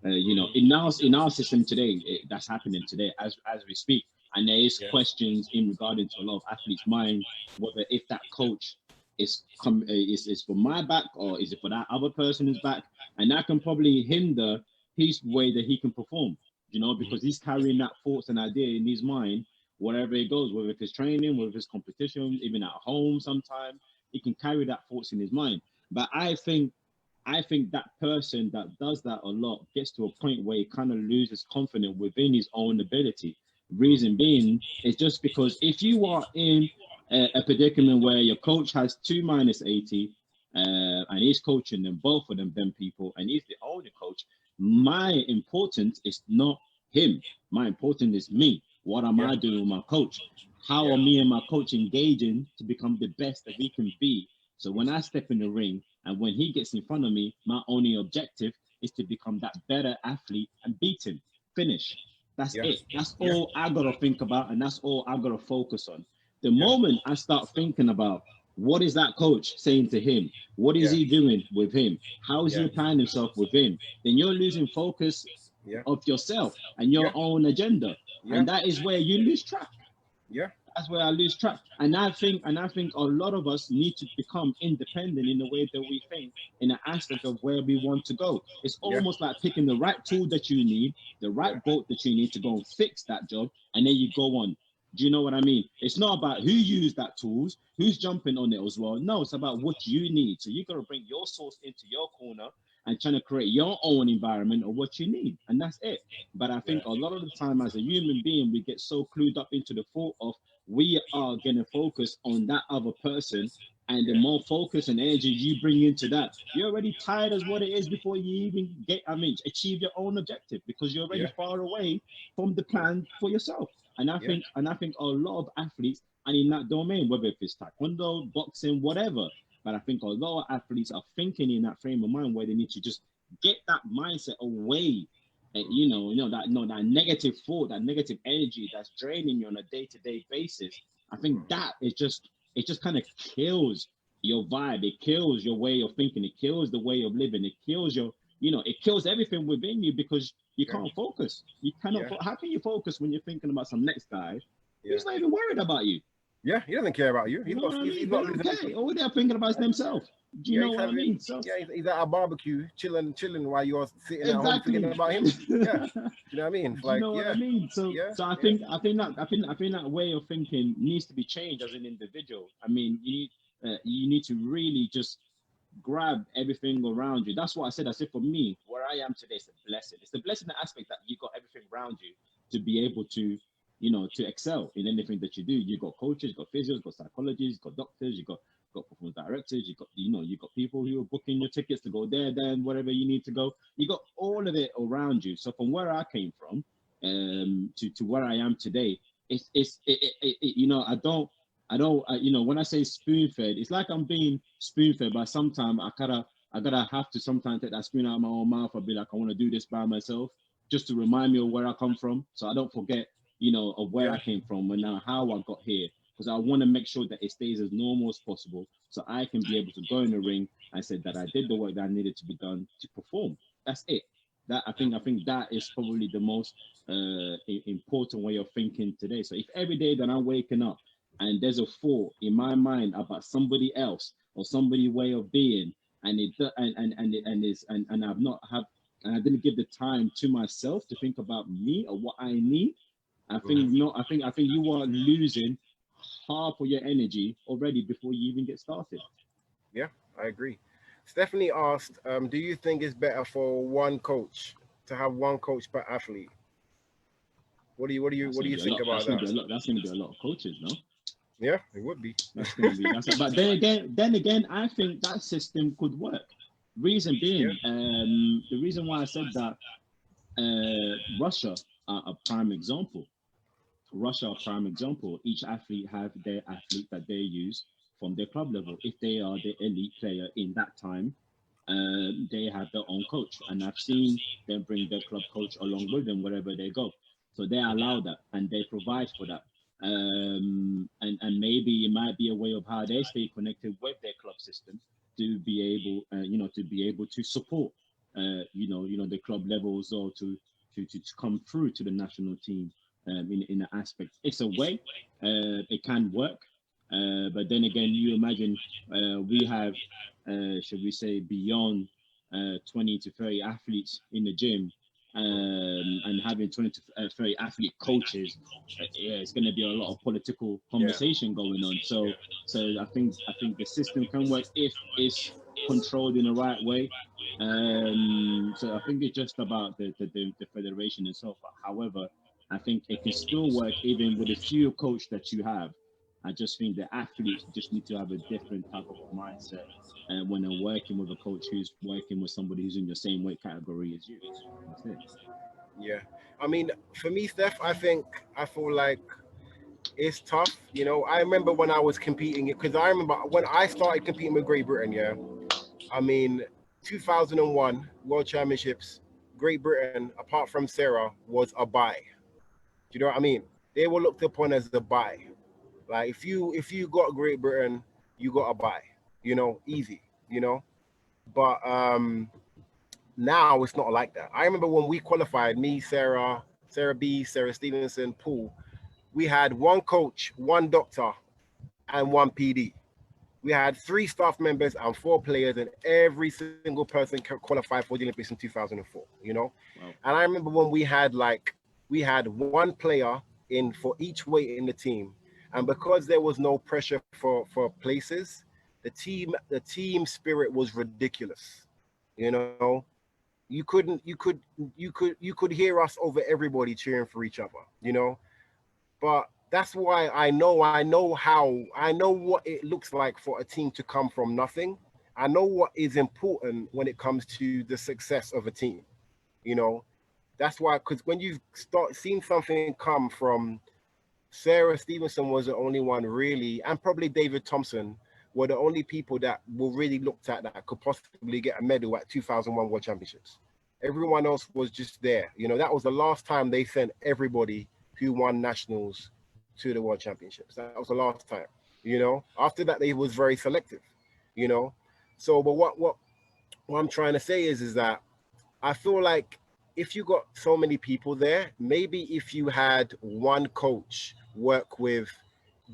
In our system today, that's happening today as we speak, and there is questions in regarding to a lot of athletes' mind whether if that coach is for my back or is it for that other person's back, and that can probably hinder his way that he can perform, you know, because he's carrying that thoughts and idea in his mind wherever he goes, whether it's training, whether it's competition, even at home. Sometimes he can carry that thoughts in his mind. But I think that person that does that a lot gets to a point where he kind of loses confidence within his own ability. Reason being is just because if you are in a predicament where your coach has 2 - 80, and he's coaching them, both of them people, and he's the only coach, my importance is not him. My importance is me. What am I doing with my coach? How are me and my coach engaging to become the best that we can be? So when I step in the ring and when he gets in front of me, my only objective is to become that better athlete and beat him. Finish. That's it. That's all I gotta think about, and that's all I gotta focus on. The moment I start thinking about what is that coach saying to him, what is he doing with him, how is he applying himself with him, then you're losing focus of yourself and your own agenda, and that is where you lose track. That's where I lose track. And I think a lot of us need to become independent in the way that we think, in the aspect of where we want to go. It's almost like picking the right tool that you need, the right boat that you need to go and fix that job, and then you go on. Do you know what I mean? It's not about who used that tools, who's jumping on it as well. No, it's about what you need. So you got to bring your source into your corner and trying to create your own environment of what you need. And that's it. But I think a lot of the time as a human being, we get so clued up into the thought of we are going to focus on that other person. And the more focus and energy you bring into that, you're already tired as what it is before you even achieve your own objective, because you're already far away from the plan for yourself. And I think a lot of athletes are in that domain, whether it's Taekwondo, boxing, whatever. But I think a lot of athletes are thinking in that frame of mind where they need to just get that mindset away. And, that negative thought, that negative energy that's draining you on a day-to-day basis. I think that is just, it just kind of kills your vibe. It kills your way of thinking. It kills the way of living. It kills your, it kills everything within you, because you can't focus. You cannot. How can you focus when you're thinking about some next guy? He's not even worried about you. Yeah, he doesn't care about you. He's not. All they're thinking about is themselves. Do you know what I mean? So, he's at a barbecue, chilling while you're sitting at home thinking about him. Yeah, you know what I mean? Like, you know what I mean? So I think that way of thinking needs to be changed as an individual. I mean, you need to really just grab everything around you. That's what I said. I said for me, where I am today is a blessing. It's the blessing aspect that you got everything around you to be able to, to excel in anything that you do. You got coaches, you got physios, you got psychologists, you got doctors, you got performance directors, you got people who are booking your tickets to go there, then whatever you need to go. You got all of it around you. So from where I came from, to where I am today, when I say spoon fed, it's like I'm being spoon fed, but sometimes I gotta have to sometimes take that spoon out of my own mouth and be like, I want to do this by myself, just to remind me of where I come from, so I don't forget, of where I came from and now how I got here. Because I want to make sure that it stays as normal as possible, so I can be able to go in the ring and say that I did the work that needed to be done to perform. That's it. I think that is probably the most important way of thinking today. So if every day that I'm waking up and there's a thought in my mind about somebody else or somebody way of being, and I didn't give the time to myself to think about me or what I need, I think you are losing half of your energy already before you even get started. Yeah, I agree. Stephanie asked, do you think it's better for one coach to have one coach per athlete? What do you think about that? That's going to be a lot of coaches, no? Yeah, it would be. That's going to be. But then again, I think that system could work. Reason being, the reason why I said that, Russia are a prime example. Each athlete have their athlete that they use from their club level. If they are the elite player in that time, they have their own coach, and I've seen them bring their club coach along with them wherever they go. So they allow that and they provide for that. And maybe it might be a way of how they stay connected with their club system to be able, to support, the club levels, or to come through to the national team. In the aspect, it's a way, it can work, but then again, you imagine, we have, should we say, beyond 20 to 30 athletes in the gym, and having 20 to 30 athlete coaches, yeah, it's going to be a lot of political conversation going on. So I think the system can work if it's controlled in the right way. So I think it's just about the federation itself. However, I think it can still work even with the few coach that you have. I just think the athletes just need to have a different type of mindset, and when they're working with a coach who's working with somebody who's in the same weight category as you. That's it. Yeah. I mean, for me, Steph, I feel like it's tough. You know, I remember when I was competing, because I remember when I started competing with Great Britain, yeah. I mean, 2001 World Championships, Great Britain, apart from Sarah, was a buy. Do you know what I mean? They were looked upon as a buy. Like if you got Great Britain, you got a buy. You know, easy. You know, but now it's not like that. I remember when we qualified, me, Sarah B, Sarah Stevenson, Paul, we had one coach, one doctor, and one PD. We had 3 staff members and 4 players, and every single person qualified for the Olympics in 2004. You know, Wow. and I remember when we had one player in for each weight in the team, and because there was no pressure for places, the team spirit was ridiculous. You know, you could hear us over everybody cheering for each other. You know, but that's why I know what it looks like for a team to come from nothing. I know what is important when it comes to the success of a team. You know, that's why, because when you start seeing something come from Sarah Stevenson was the only one really, and probably David Thompson were the only people that were really looked at that could possibly get a medal at 2001 World Championships. Everyone else was just there. You know, that was the last time they sent everybody who won nationals to the World Championships. That was the last time. You know, after that they was very selective. You know, so but what I'm trying to say is that I feel like if you got so many people there, maybe if you had one coach work with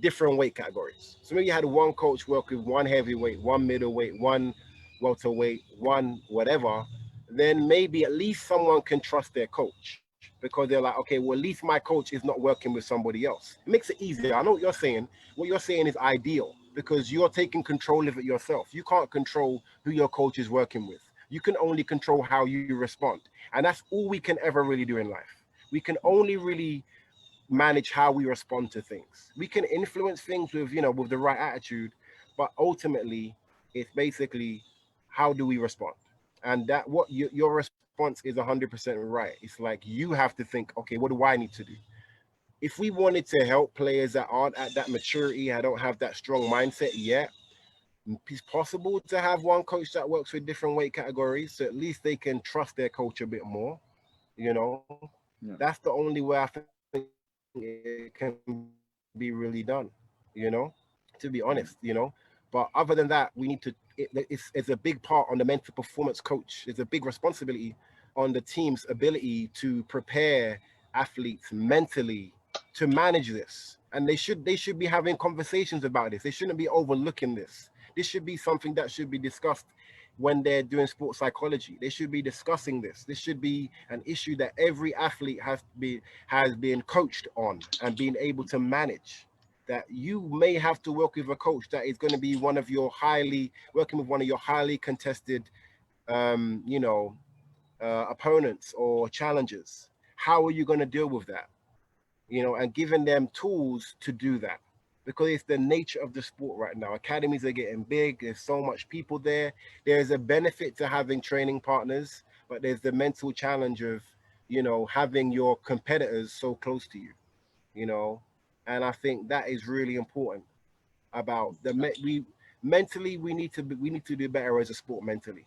different weight categories. So maybe you had one coach work with one heavyweight, one middleweight, one welterweight, one whatever, then maybe at least someone can trust their coach because they're like, okay, well, at least my coach is not working with somebody else. It makes it easier. I know what you're saying. What you're saying is ideal because you're taking control of it yourself. You can't control who your coach is working with. You can only control how you respond. And that's all we can ever really do in life. We can only really manage how we respond to things. We can influence things with, with the right attitude, but ultimately, it's basically how do we respond? And that your response is 100% right. It's like you have to think, okay, what do I need to do? If we wanted to help players that aren't at that maturity, I don't have that strong mindset yet, it's possible to have one coach that works with different weight categories, so at least they can trust their coach a bit more. You know, Yeah. that's the only way I think it can be really done. You know, to be honest. But other than that, we need to. It's a big part on the mental performance coach. It's a big responsibility on the team's ability to prepare athletes mentally to manage this, and they should be having conversations about this. They shouldn't be overlooking this. This should be something that should be discussed when they're doing sports psychology. They should be discussing this. This should be an issue that every athlete has been coached on and been able to manage. That you may have to work with a coach that is going to be working with one of your highly contested, um, you know, opponents or challenges. How are you going to deal with that? And giving them tools to do that because it's the nature of the sport right now. Academies are getting big. There's so much people there. There's a benefit to having training partners, but there's the mental challenge of, having your competitors so close to you, you know, and I think that is really important about we mentally we need to do better as a sport mentally.